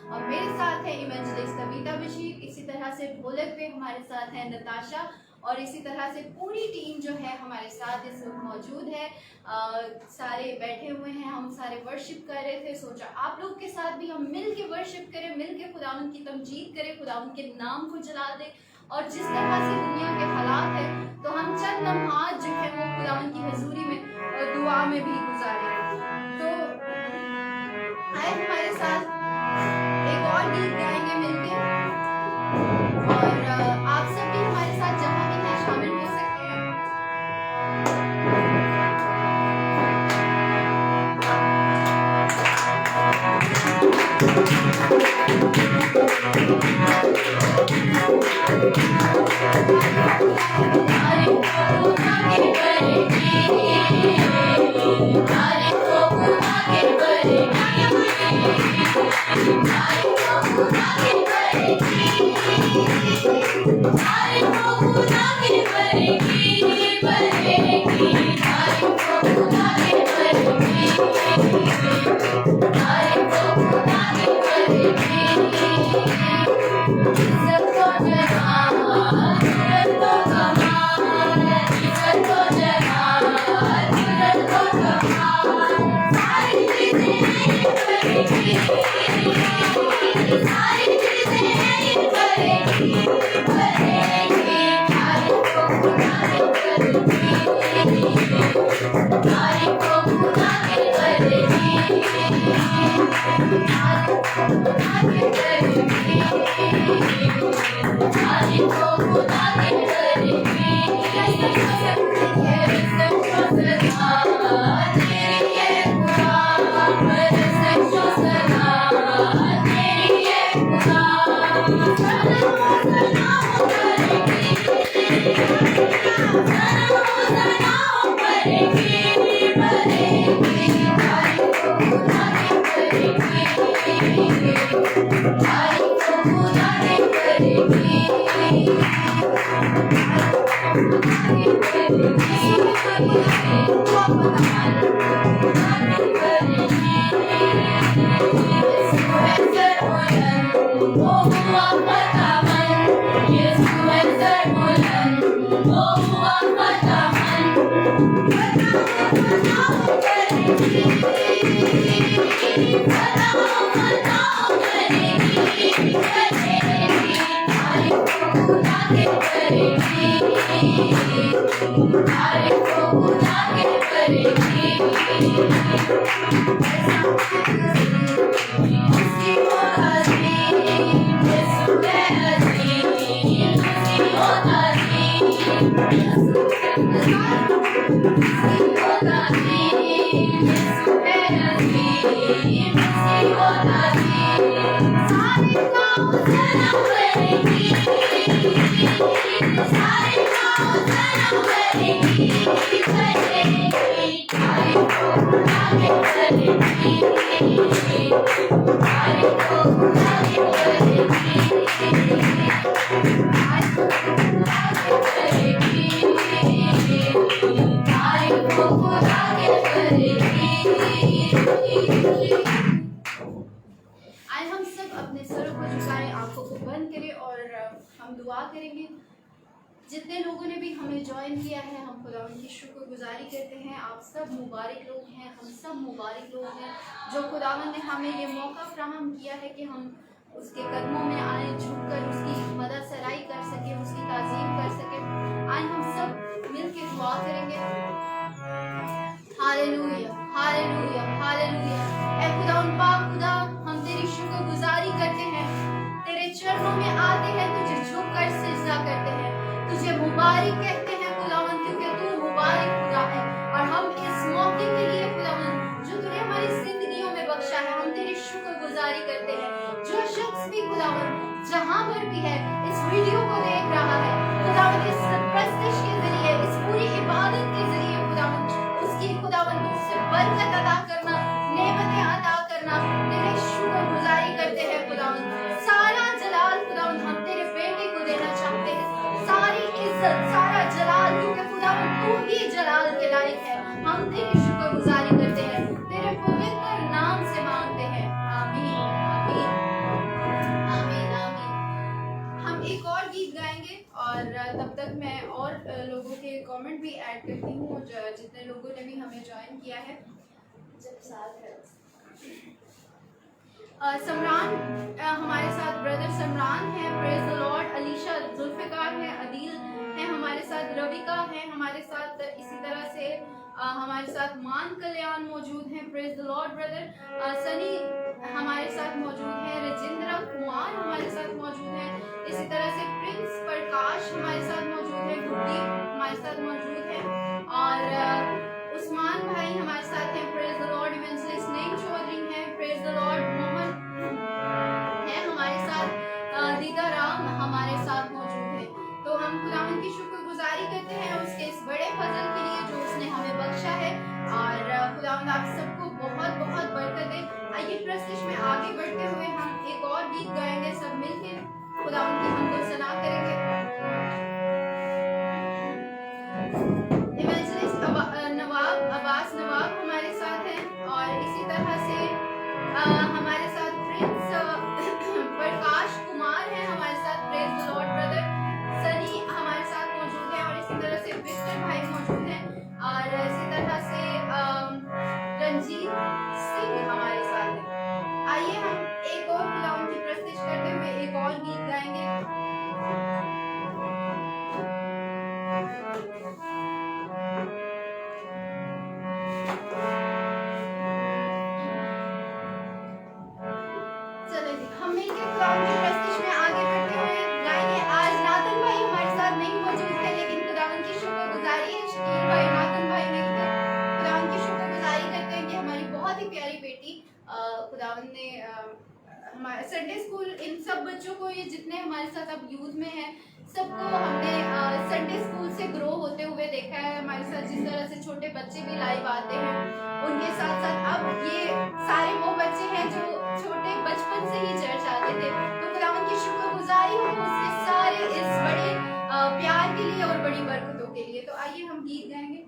और मेरे साथ है इवेंजलिस्ट कविता बशीर, इसी तरह से ढोलक पे हमारे साथ है नताशा और इसी तरह से पूरी टीम जो है हमारे साथ इस वक्त मौजूद है। सारे बैठे हुए हैं, हम सारे वर्शिप कर रहे थे। सोचा आप लोग के साथ भी हम मिल के वर्शिप करें, मिल के खुदावन की तमजीद करें, खुदावन के नाम को जला दें। और जिस तरह से दुनिया के हालात है तो हम चंद लम्हात जो है वो खुदावन की हजूरी में दुआ में भी गुजारे। तो आए हमारे साथ एक और गीत गाएंगे मिलके, और आप सब भी हमारे साथ जहाँ भी हैं शामिल हो सकते हैं। Hare आइए हम सब अपने सरों को झुकाएं, आंखों को बंद करें और हम दुआ करेंगे। जितने लोगों ने भी हमें ज्वाइन किया है, हम खुदा उनकी शुक्रगुजारी करते हैं। आप सब मुबारक लोग हैं, हम सब मुबारक लोग हैं जो खुदावन ने हमें ये मौका फ्राहम किया है कि हम उसके कदमों में आए, झुककर उसकी मदद सराई कर सके, उसकी ताज़ीम कर सके। आइए हम सब मिलकर दुआ करेंगे। Hallelujah, hallelujah, hallelujah. ऐ खुदावन पाक खुदा, हम तेरी शुक्रगुजारी करते हैं, तेरे चरणों में आते हैं, तुझे झुककर सिजदा करते हैं, तुझे मुबारक कहते हैं खुदावन, क्योंकि तू मुबारक खुदा है। और हम इस मौके के लिए खुदावन जो तूने हमारी जिंदगियों में बख्शा है, हम तेरी शुक्रगुजारी करते हैं। जो शख्स भी खुदावन जहां पर भी है इस वीडियो को देख रहा है खुदावन, इस प्रस्तुति के जरिए, इस पूरी इबादत के जरिए खुदावन उसकी खुदावन तुझसे बरकत अता करना, नेमतें अता करना, तेरे शुक्रगुजारी करते हैं खुदावन। सारा जलाल खुदावन हम तेरे बेटे को देना चाहते हैं, सारी इज्जत, सारा जलाल, क्योंकि खुदावन तू ही जलाल के लायक है। हम तेरी शुक्रगुजारी करते हैं, तेरे पवित्र नाम से मांगते हैं। आमीन, आमीन, आमीन, आमीन। हम एक और गीत गाएंगे और तब तक मैं और लोगों के कमेंट भी ऐड करती हूँ, जितने लोगों ने भी हमें ज्वाइन किया है। जब साथ है समरान हमारे साथ, ब्रदर समरान है, praise the lord. Alisha Zulfikar है, अदील है हमारे साथ, रविका है हमारे साथ, इसी तरह से हमारे साथ मान कल्याण मौजूद हैं, praise the Lord brother. Sunny हमारे साथ मौजूद है, राजेंद्र कुमार हमारे साथ मौजूद है, इसी तरह से प्रिंस प्रकाश हमारे साथ मौजूद है, गुरदीप हमारे साथ मौजूद है, और उस्मान भाई हमारे साथ हैं, praise the lord. Evangelist name Chaudhary है, प्रेज द लॉर्ड। मोहम्मद है हमारे साथ, दीदा राम हमारे साथ मौजूद है। तो हम खुदावन की शुक्रगुजारी करते हैं उसके इस बड़े फजल के लिए जो उसने हमें बख्शा है, और खुदावन आप सबको बहुत बहुत बरकत दे। आइए प्रस्तुति में आगे बढ़ते हुए सिंह हमारे साथ हैं। आइए हम एक और खुदावंद की प्रस्तुति करते हुए एक और गीत गाएंगे। चलिए हम मिलकर खुदावंद की प्रस्तुति में आगे बढ़ते हुए गाएंगे। आज नाथन भाई हमारे साथ नहीं मौजूद थे, लेकिन खुदावंद की शुक्रगुजारी है, शकील भाई नाथन भाई नहीं थे। खुदावंद की शुक्रगुजारी करते हैं कि हमारी बहुत ही प्यारी बेटी खुदावंद ने हमारे संडे स्कूल, इन सब बच्चों को, ये जितने हमारे साथ अब यूथ में हैं, सबको हमने संडे स्कूल से ग्रो होते हुए देखा है। हमारे साथ जिस तरह से छोटे बच्चे भी लाइव आते हैं, उनके साथ साथ अब ये सारे वो बच्चे हैं जो छोटे बचपन से ही चर्च आते थे। तो खुदावंद की शुक्रगुजारी हो उसके सारे इस बड़े प्यार के लिए और बड़ी बरकतों के लिए। तो आइए हम गीत गाएंगे।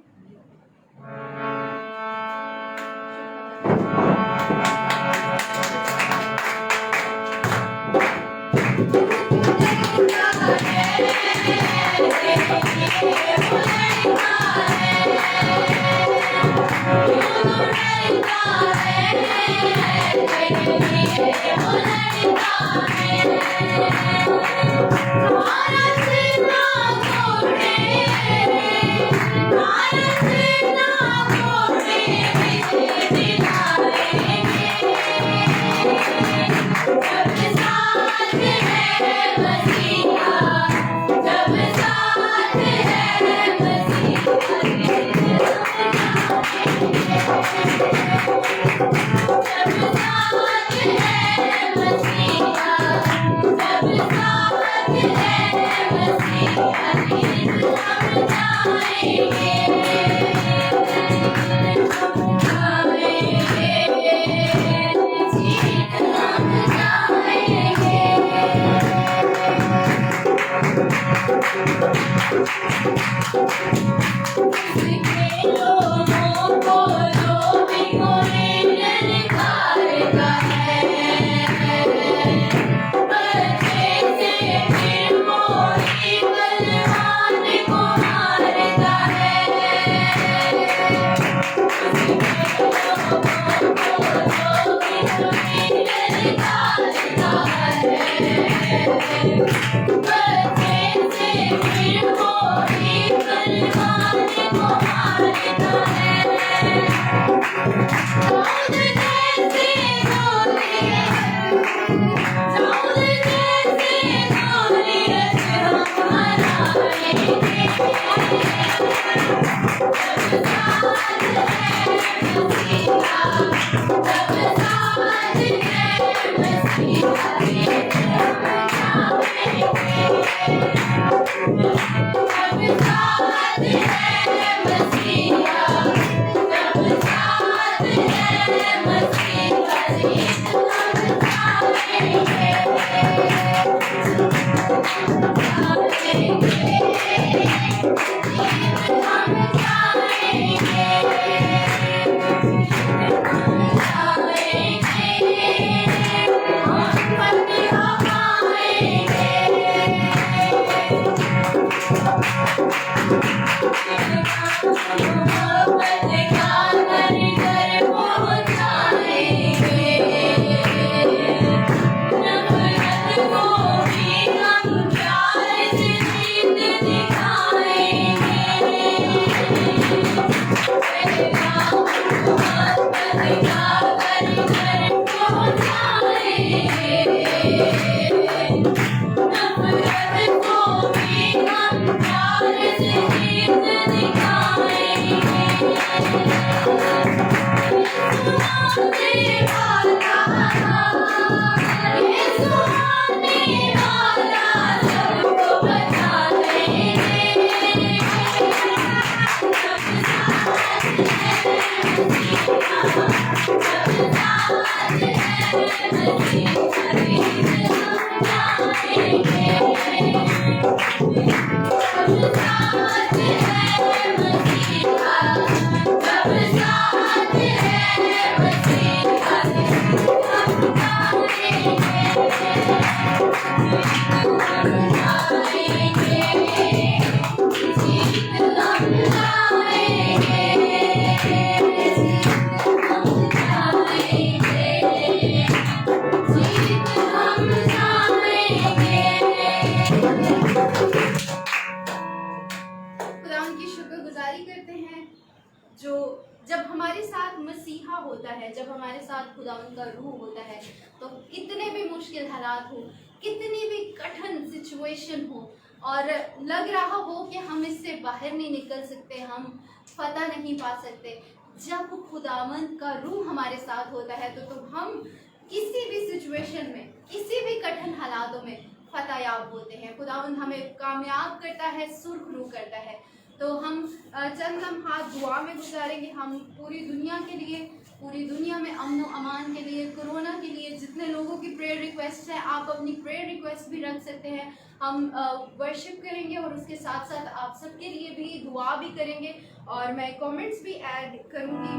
हमारे साथ खुदावन का रूह होता है तो कितने भी मुश्किल हालात हो, कितनी भी कठिन सिचुएशन हो और लग रहा हो कि हम इससे बाहर नहीं निकल सकते, हम फतह नहीं पा सकते, जब खुदावन का रूह हमारे साथ होता है तो हम किसी भी सिचुएशन में, किसी भी कठिन हालातों में फतहयाब होते हैं। खुदावन हमें कामयाब करता है, सुरखरू करता है। तो हम चंद लम्हात दुआ में गुजारेंगे। हम पूरी दुनिया के लिए, पूरी दुनिया में अमन व अमान के लिए, कोरोना के लिए, जितने लोगों की प्रेयर रिक्वेस्ट है, आप अपनी प्रेयर रिक्वेस्ट भी रख सकते हैं। हम वर्शिप करेंगे और उसके साथ साथ आप सबके लिए भी दुआ भी करेंगे और मैं कमेंट्स भी ऐड करूँगी।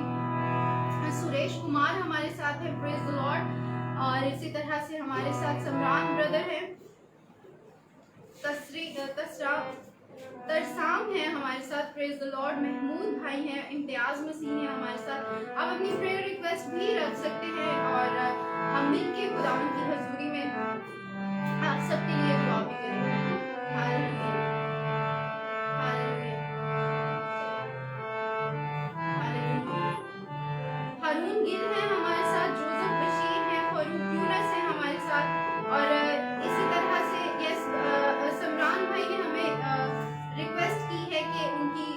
सुरेश कुमार हमारे साथ है, प्रेज द लॉर्ड। और इसी तरह से हमारे साथ समरान ब्रदर हैं, तरसाम है हमारे साथ, प्रेज द लॉर्ड। महमूद भाई हैं, इम्तियाज मसीह हैं हमारे साथ। आप अपनी प्रेयर रिक्वेस्ट भी रख सकते हैं और हम मिलके खुदावन की हजूरी में आप सबके लिए दुआ भी करेंगे। Hallelujah, hallelujah, hallelujah. Haroon Gill है हमारे साथ, जोसेफ बशीर है, फरूक यूनस है हमारे साथ और इसी तरह से यस समरान भाई ने हमें रिक्वेस्ट की है कि उनकी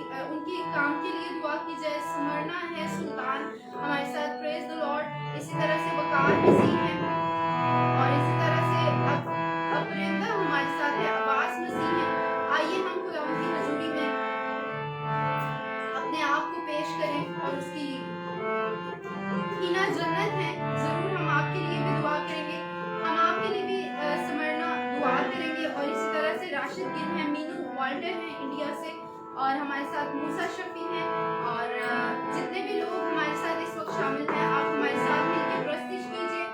काम के लिए दुआ की जाए। सुमरना है सुल्तान हमारे साथ, प्रेज द लॉर्ड। इसी तरह से वकार मसीह है और इसी तरह से अपरिंदा हमारे साथ है, अब्बास मसीह है। आइए हम खुदावंद की हजूरी में अपने आप को पेश करें और उसकी हीना जन्नत है, जरूर हम आपके लिए भी दुआ करेंगे, हम आपके लिए भी समरना दुआ करेंगे। और इसी तरह से राशिद गिल है, मीनू वाल्टर है इंडिया से और हमारे साथ मूसा शफी हैं और जितने भी लोग हमारे साथ इस वक्त शामिल हैं, आप हमारे साथ मिलकर प्रस्तुत कीजिए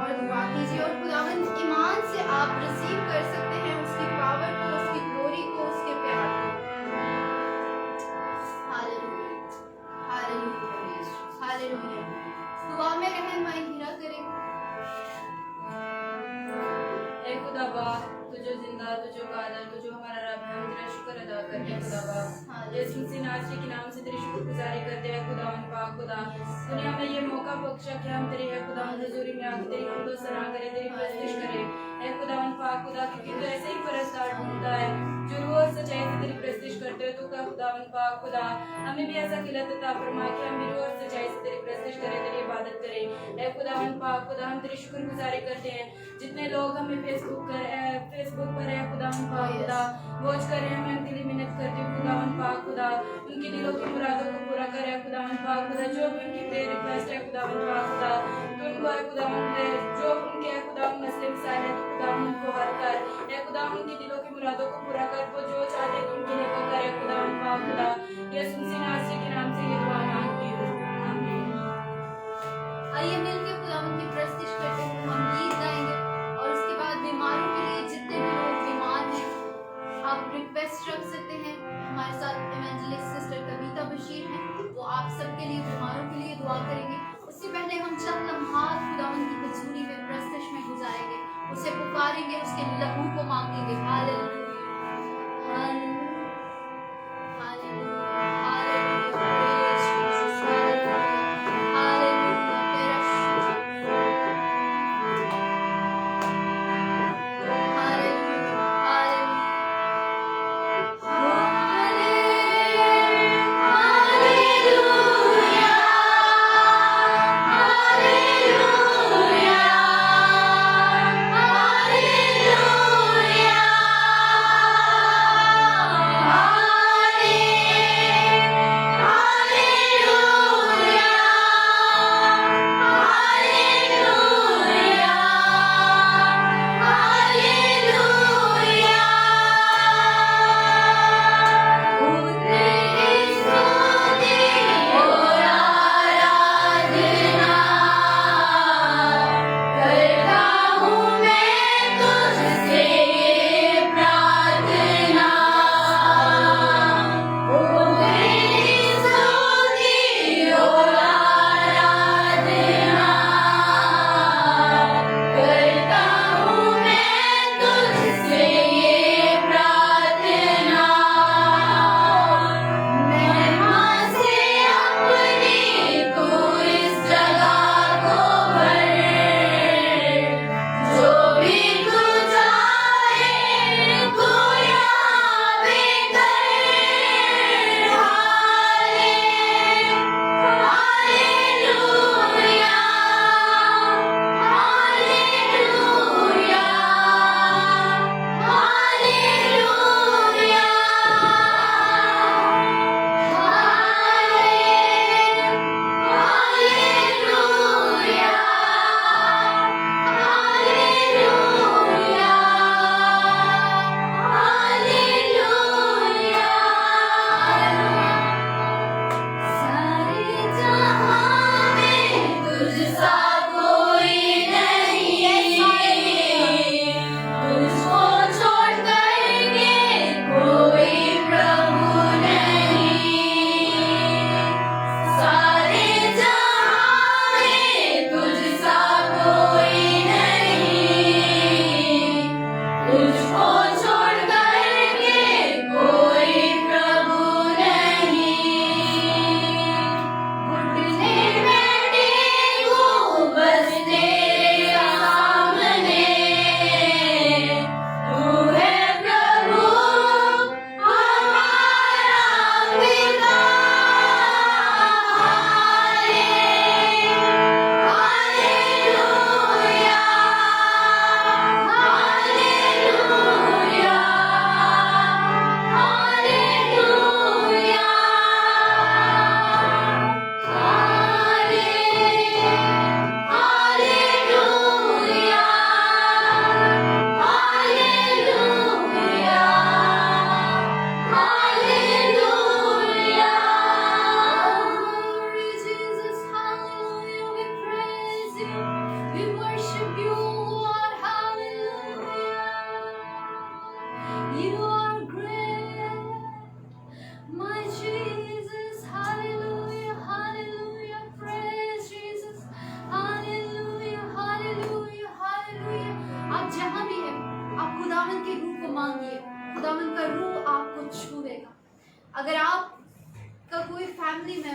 और दुआ कीजिए और खुदावंद ईमान से आप रिसीव कर सकते हैं उसकी पावर को, उसकी ग्लोरी को, उसके प्यार को। Hallelujah, hallelujah, hallelujah. दुआ में रहनुमाई हीरा करें। हे खुदाबा, तुझो जिंदा, तुझो कादर, तुझो हमारा रब है, हम तेरा शुक्र अदा करते हैं खुदाबा। यीशु मसीह नासरी के नाम से तेरी शुक्रगुजारी करते हैं खुदावन पाक खुदा। तूने हमें ये मौका बख्शा कि हम तेरी है खुदावन हजूरी में आकर तेरी हम्दो सना करें, तेरी प्रस्तुत करें। हे खुदावन पाक खुदा, क्योंकि तू ऐसे ही परस्तार ढूंढता है जो रूह और सच्चाई से तेरी प्रस्तुत करते हो। तू का खुदावन पाक खुदा हमें भी ऐसा खिलत अता फरमा कि हम भी रूह और सच्चाई से तेरी प्रस्तुत करें, तेरी इबादत करें। हे खुदावन पाक खुदा, हम तेरी शुक्रगुजारी करते हैं जितने लोग हमें फेसबुक पर है खुदावन पाक खुदा वॉच कर रहे हैं, मैं उनके लिए मिन्नत करती हूँ खुदावन पाक खुदा, उनके दिलों की मुरादों को पूरा करे खुदावन पाक खुदा। जो भी उनकी प्रेयर रिक्वेस्ट है खुदावन पाक खुदा, तो उनको है खुदावन है, जो उनके है खुदावन मसले मसाइल है तो खुदावन उनको हल कर, है खुदावन उनकी दिलों की मुरादों को पूरा कर। वो जो चाहते हैं उनके लिए वो करे खुदावन पाक खुदा। यीशु मसीह नासरी के नाम से ये दुआ मांगती हूँ, आमीन। आइए मिलकर खुदावंद की प्रस्तुत करते हुए हम गीत गाएंगे और उसके बाद बीमारों के लिए, जितने भी लोग बीमार हैं, आप रिक्वेस्ट रख सकते हैं। हमारे साथ इवेंजलिस्ट सिस्टर कविता बशीर हैं, वो आप सबके लिए, बीमारों के लिए दुआ करेंगे। उससे पहले हम चंद लम्हात खुदावंद की हजूरी में प्रस्तुत में गुजारेंगे, उसे पुकारेंगे, उसके लहू को मांगेंगे। Hallelujah, hallelujah, hallelujah, hallelujah, praise Jesus, hallelujah, hallelujah, तेरा शुक्र, hallelujah, hallelujah, hallelujah, hallelujah,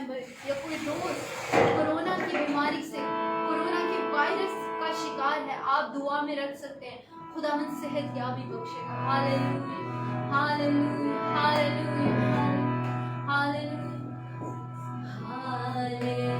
member या कोई दोस्त कोरोना की बीमारी से, कोरोना के वायरस का शिकार है, आप दुआ में रख सकते हैं। खुदावंद सेहत याबी बख्शेगा। Hallelujah hallelujah hallelujah hallelujah hallelujah.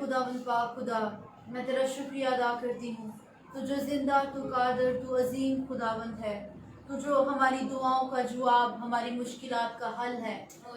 खुदावंद पाक खुदा, मैं तेरा शुक्रिया अदा करती हूँ। तू जो जिंदा, तू कादर, तू अजीम खुदावंद है। तू जो हमारी दुआओं का जवाब, हमारी मुश्किलात का हल है।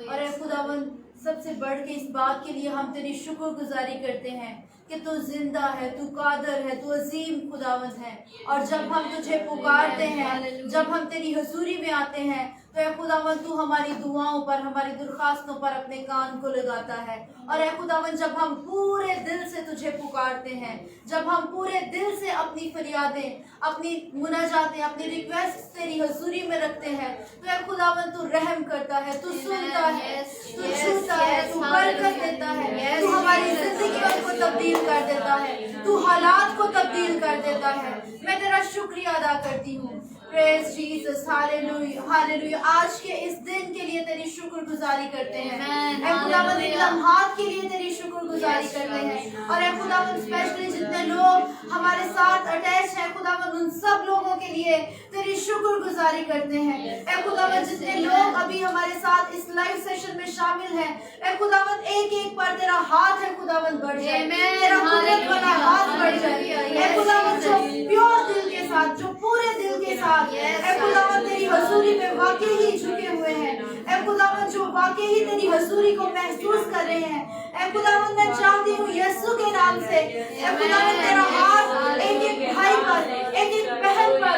और ए खुदावंद, सबसे बढ़ के इस बात के लिए हम तेरी शुक्रगुजारी करते हैं कि तू जिंदा है, तू कादर है, तू अजीम खुदावंद है। और जब हम तुझे पुकारते हैं, जब हम तेरी हुजूरी में आते हैं, तो ए खुदावंद तू हमारी दुआओं पर, हमारी दरख्वास्तों पर अपने कान को लगाता है। और ए खुदावंद, जब हम पूरे दिल से तुझे पुकारते हैं, जब हम पूरे दिल से अपनी फरियादें, अपनी मुनाजातें, अपनी रिक्वेस्ट तेरी हुजूरी में रखते हैं, तो ए खुदावंद तू रहम करता है, तू सुनता है, तू छूता है, तू बरकत देता है, तू हमारी जिंदगियों को तब्दील कर देता है, तू हालात को तब्दील कर देता है। मैं तेरा शुक्रिया अदा करती हूँ। Praise Jesus, hallelujah hallelujah. आज के इस दिन के लिए तेरी शुक्रगुजारी करते हैं। ऐ खुदावंद, इन लम्हात के लिए तेरी शुक्रगुजारी करते हैं। और ऐ खुदावंद, स्पेशली जितने लोग हमारे साथ अटैच हैं खुदावंद, उन सब लोगों के लिए तेरी शुक्रगुजारी करते हैं। ऐ खुदावंद, जितने लोग अभी हमारे साथ इस लाइव सेशन में शामिल हैं, ऐ खुदावंद, एक एक पर तेरा हाथ है खुदावंद बढ़ जाए, तेरा कुदरत वाला हाथ बढ़ जाए। ऐ खुदावंद, जो प्योर दिल के साथ, जो पूरे दिल के साथ ऐ खुदावंद तेरी हुजूरी में वाकई ही झुके हुए हैं, ऐ खुदावंद जो वाकई ही तेरी हुजूरी को महसूस कर रहे हैं, ऐ खुदावंद मैं चाहती हूँ यीशु के नाम से, ऐ खुदावंद तेरा हाथ एक एक भाई पर, एक एक बहन पर,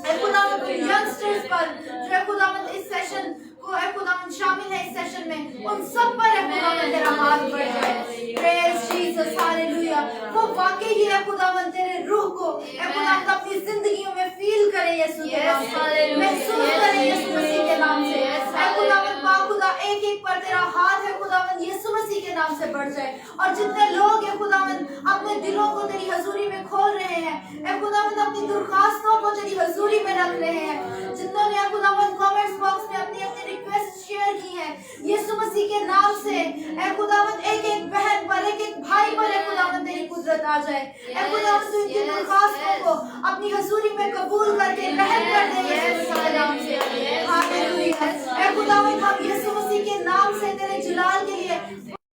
ऐ खुदावंद यंगस्टर्स पर, जो ऐ खुदावंद इस सेशन को ऐ खुदावंद शामिल है इस सेशन में, उन सब पर ऐ खुदावंद तेरा हाथ बढ़ जाए। Praise Jesus, hallelujah. वो वाकई ही ऐ खुदावंद तेरे रूह को ऐ खुदावंद अपनी जिंदगियों में फील करें यीशु के नाम से, महसूस करें यीशु मसीह के नाम से। ऐ खुदावंद पाक खुदा एक एक पर तेरा हाथ है खुदावंद यीशु मसीह के नाम से बढ़ जाए। और जितने लोग है खुदावंद अपने दिलों को तेरी हजूरी में खोल रहे हैं, ऐ खुदावंद अपनी दरखास्तों को तेरी हजूरी में रख रहे हैं, जिन्होंने खुदावंद कमेंट्स बॉक्स में अपनी अपनी रिक्वेस्ट शेयर की है यीशु मसीह के नाम से, ऐ खुदावंद एक एक बहन पर एक एक भाई पर ऐ खुदावंद तेरी कुदरत आ जाए। ऐ खुदावंद तू इनकी दरखास्तों को अपनी हजूरी में कबूल करके रहम कर दे यीशु मसीह के नाम से। हालेलुया। ऐ खुदावंद हम यीशु मसीह के नाम से तेरे जलाल के लिए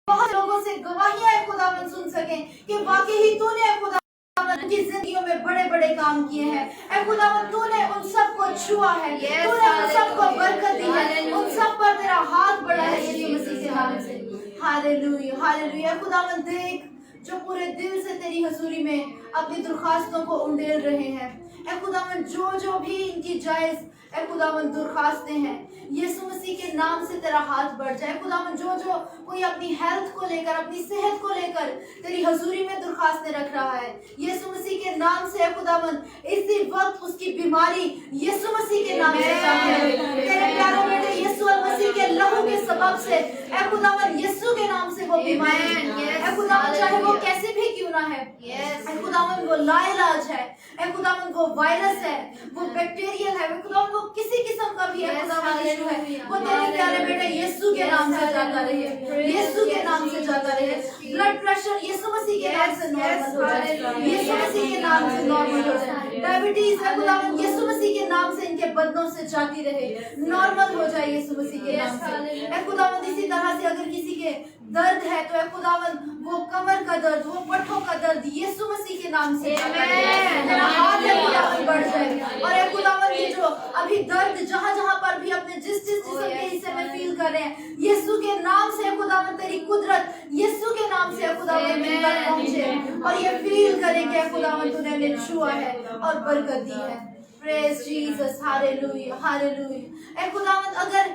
बहुत लोगों से गवाहियां ऐ खुदावंद सुन सकें कि वाकई ही तूने ऐ खुदावंद उनकी जिंदगियों में बड़े बड़े काम किए हैं। ऐ खुदावंद तूने उन सबको छुआ है, तूने उन सबको बरकत दी है, उन सब पर तेरा हाथ बढ़ा है यीशु मसीह के नाम से। Hallelujah hallelujah. खुदावंद देख जो पूरे दिल से तेरी हजूरी में अपनी दरखास्तों को उंडेल रहे हैं, ऐ खुदावंद जो भी इनकी जायज ऐ खुदावंद दरखास्तें हैं यीशु मसीह के नाम से तेरा हाथ बढ़ जाए। खुदावंद जो कोई अपनी हेल्थ को लेकर अपनी सेहत को लेकर तेरी हजूरी में दरखास्तें रख रहा है यीशु मसीह के नाम से, ऐ खुदावंद इसी वक्त उसकी बीमारी यीशु मसीह के नाम से तेरे प्यारे बेटे यीशु मसीह के लहू के सबब से ऐ खुदावंद यीशु के नाम से वो बीमारी ऐ खुदावंद चाहे वो कैसे भी क्यों ना है, ऐ खुदावंद वो लाइलाज है, ऐ खुदावंद वो वायरस है, वो बैक्टीरियल है, खुदावंद वो किसी किस्म का भी है खुदावंद इशू है, वो तेरे प्यारे बेटे यीशु के नाम से जाता रहे, यीशु के नाम से जाता रहे। ब्लड प्रेशर यीशु मसीह के नाम से नॉर्मल हो जाए, यीशु मसीह के नाम से नॉर्मल हो जाए। डायबिटीज है खुदावंद यीशु मसीह के नाम से इनके बदनों से जाती रहे, नॉर्मल हो जाए यीशु मसीह के नाम से। ऐ खुदावंद इसी तरह से अगर किसी के दर्द है तो ऐ खुदावंद वो कमर का दर्द, वो पट्टों का दर्द यीशु मसीह के नाम से तेरा हाथ है खुदावंद बढ़ जाए। और ऐ खुदावंद ये जो अभी दर्द जहाँ जहाँ पर भी अपने जिस जिसम के हिस्से में फील कर रहे हैं यीशु के नाम से खुदावंद तेरी कुदरत यीशु के नाम से खुदावंद इन तक पहुंचे और ये फील करें कि खुदावंद तूने हमें छुआ है और बरकत दी है। Praise Jesus. Hallelujah hallelujah. ऐ खुदावंद अगर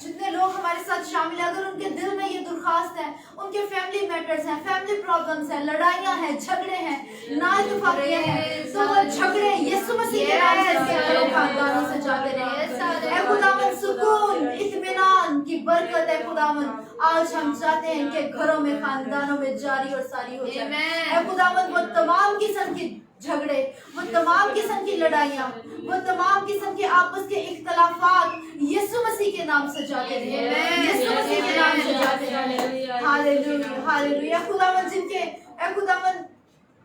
जितने लोग हमारे साथ शामिल हैं अगर उनके दिल में ये दरखास्त है, उनके फैमिली मैटर्स हैं, फैमिली प्रॉब्लम्स हैं, लड़ाइयाँ हैं, झगड़े हैं, नाइतफाकियाँ हैं, तो वो झगड़े यीशु मसीह के नाम से इनके घरों खानदानों से जाते रहे। ऐ खुदावंद सुकून इत्मीनान की बरकत है खुदावंद आज हम चाहते हैं इनके घरों में खानदानों में जारी और सारी हो जाए। ऐ खुदावंद वो तमाम किस्म की झगड़े, वो तमाम किस्म की लड़ाइयाँ, वो तमाम किस्म के आपस के इख्तलाफात यीशु मसीह के नाम से जाते रहे, यीशु मसीह के नाम से जाते रहे। Hallelujah hallelujah. खुदावंद जिनके ऐ खुदावंद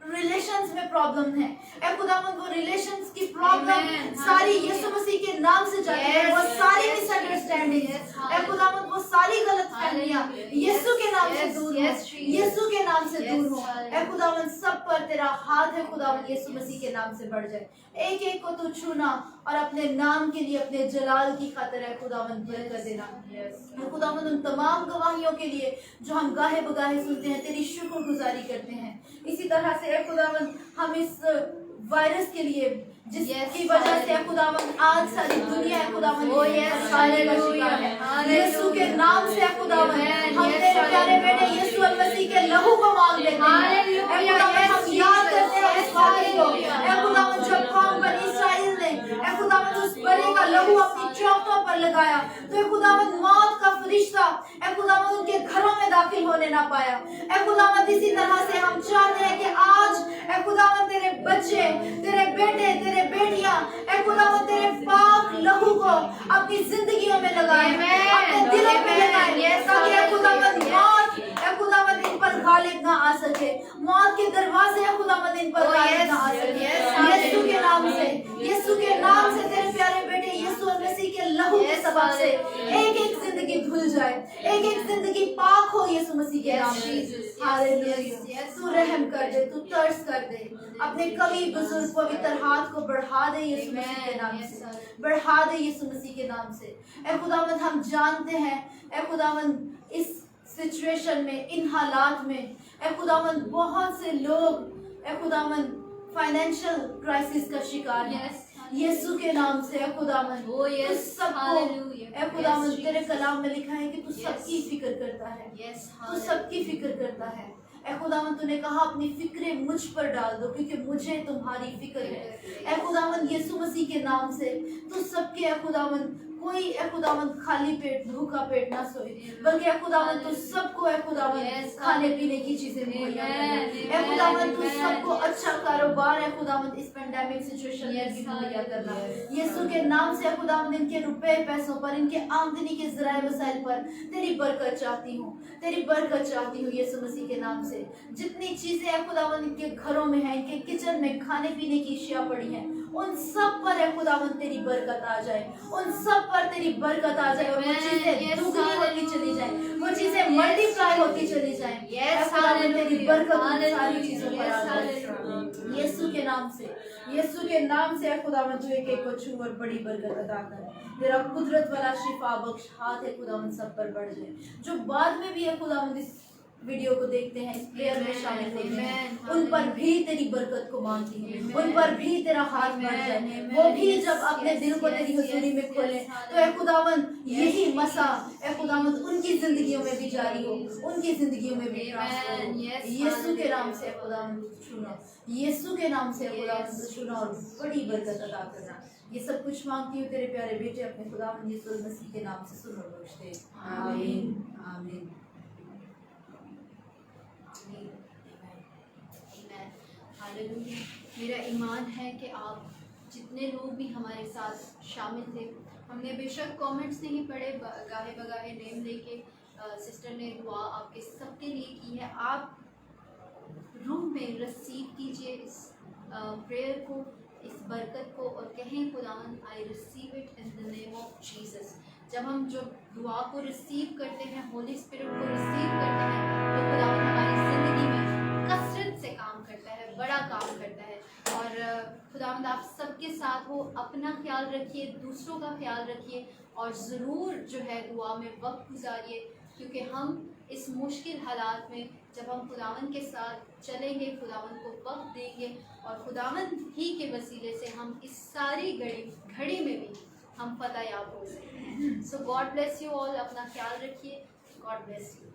रिलेशंस में प्रॉब्लम है, ऐ खुदावंद वो रिलेशंस की प्रॉब्लम सारी यीशु मसीह के नाम से जाती है, वो सारी मिसअंडरस्टैंडिंग है, ऐ खुदावंद वो सारी गलतफहमियां यीशु के नाम से दूर हो, यीशु के नाम से दूर हो। ऐ खुदावंद सब पर तेरा हाथ है खुदावंद यीशु मसीह के नाम से बढ़ जाए। एक एक को तू छूना और अपने नाम के लिए अपने जलाल की खातिर है खुदावंद बरकत देना। खुदावंद उन तमाम गवाहियों के लिए जो हम गाहे बगाहे सुनते हैं तेरी शुक्रगुजारी करते हैं। इसी तरह से ऐ खुदावंद हम इस वायरस के लिए जिसकी वजह से खुदावंद आज सारी दुनिया है खुदावंद यीशु के नाम से खुदावंद हम तेरे प्यारे बेटे यीशु मसीह के लहू को मांग लेते हैं। हम याद करते हैं इस वाक़े को खुदावंद जब कौम बनी इस्राएल ने खुदावंद उस बड़े का लहू अपनी चौकों पर लगाया तो खुदावंद मौत का फरिश्ता खुदावंद उनके घरों में दाखिल होने ना पाया। खुदावंद इसी तरह से हम चाहते हैं कि आज खुदावंद तेरे बच्चे तेरे बेटे तेरे बेटियां खुदावंद तेरे पाक लहू को अपनी जिंदगियों में लगाए, अपने दिलों में लगाए, ताकि खुदावंद मौत खुदावंद इन पर गालिब ना आ सके, मौत के दरवाजे खुदावंद इन पर गालिब ना आ सके। यीशु के नाम से, यीशु के नाम से तेरे प्यारे बेटे यीशु मसीह के लहू के सबब से एक एक जिंदगी धुल जाए, एक एक जिंदगी पाक हो यीशु मसीह के नाम से। हालेलुया। तू रहम कर दे, तू तरस कर दे, अपने कवि बुजुर्ग पवित्र हाथ को बढ़ा दे यीशु मसीह के नाम से, बढ़ा दे यीशु मसीह के नाम से। ऐ खुदावंद हम जानते हैं ऐ खुदावंद इस सिचुएशन में इन हालात में ऐ खुदावंद बहुत से लोग ऐ खुदावंद फाइनेंशियल क्राइसिस का शिकार है यीशु के नाम से। ऐ खुदावंद तू सबको ऐ खुदावंद तेरे कलाम में लिखा है कि तू सबकी फिक्र करता है, तू सबकी फिक्र करता है। ऐ खुदावन तूने कहा अपनी फिक्रें मुझ पर डाल दो क्योंकि मुझे तुम्हारी फिक्र है। ऐ खुदावन यीशु मसीह के नाम से तू सबके ऐ खुदावन कोई ऐ खुदावन खाली पेट भूखा पेट ना सोए, बल्कि ऐ खुदावन तू सबको ऐ खुदावन खाने पीने की चीजें मुहैया करना। ऐ खुदावन तू सबको अच्छा कारोबार ऐ खुदावन इस पेंडेमिक सिचुएशन में भी मुहैया करना। यीशु के नाम से ऐ खुदावन इनके रुपए पैसों पर, इनके आमदनी के ज़राए वसाइल पर तेरी बरकत चाहती हूँ, तेरी बरकत चाहती हूँ यीशु मसीह के नाम से। जितनी चीजें ऐ खुदावन इनके घरों में है, इनके किचन में खाने पीने की अशिया पड़ी हैं, उन सब पर ऐ खुदावन तेरी बरकत आ जाए, उन सब पर तेरी बरकत आ जाए और वो चीजें दुगनी होती चली जाए, वो चीजें मल्टीप्लाई होती चली जाए। ऐ खुदावन तेरी बरकत उन सारी चीजों पर आ जाए यीशु के नाम से। यीशु के नाम से ऐ खुदावन तू एक एक को छू और बड़ी बरकत अता कर। तेरा कुदरत वाला शिफा बख्श हाथ है खुदावन सब पर बढ़ जाए। जो बाद में भी है खुदावन इस वीडियो को देखते हैं, इस प्रेयर में शामिल होते हैं, उन पर भी तेरी बरकत को मांगती हूँ, उन पर भी तेरा हाथ बढ़ जाए। वो भी जब अपने दिल को तेरी हुजूरी में खोले तो ऐ खुदावन यही मसा ऐ खुदावन उनकी जिंदगियों में भी जारी हो, उनकी जिंदगियों में भी ट्रांसफर हो। यीशु के नाम से खुदावन सुनो, यीशु के नाम से खुदावन सुनो और बड़ी बरकत अता करना। ये सब कुछ मांगती हूँ तेरे प्यारे बेटे अपने खुदावन यीशु मसीह के नाम से सुनो बख्शते। आमीन आमीन। मेरा ईमान है कि आप जितने लोग भी हमारे साथ शामिल थे, हमने बेशक कमेंट्स नहीं पढ़े, गाहे बगाहे नेम लेके सिस्टर ने दुआ आपके सबके लिए की है। आप रूम में रिसीव कीजिए इस प्रेयर को, इस बरकत को और कहें खुदावन I receive it in the name of Jesus. जब हम जो दुआ को रिसीव करते हैं, होली स्पिरिट को रिसीव करते हैं, तो खुदावन हमारी ज़िंदगी में कसरत से काम करता है, बड़ा काम करता है। और खुदावंद आप सबके साथ हो, अपना ख्याल रखिए, दूसरों का ख्याल रखिए और ज़रूर जो है दुआ में वक्त गुजारिए, क्योंकि हम इस मुश्किल हालात में जब हम खुदावन के साथ चलेंगे, खुदावन को वक्त देंगे और खुदावन ही के वसीले से हम इस सारी घड़ी में भी हम फतह याब हो सकते हैं। सो गॉड ब्लेस यू ऑल, अपना ख्याल रखिए, गॉड ब्लेस यू।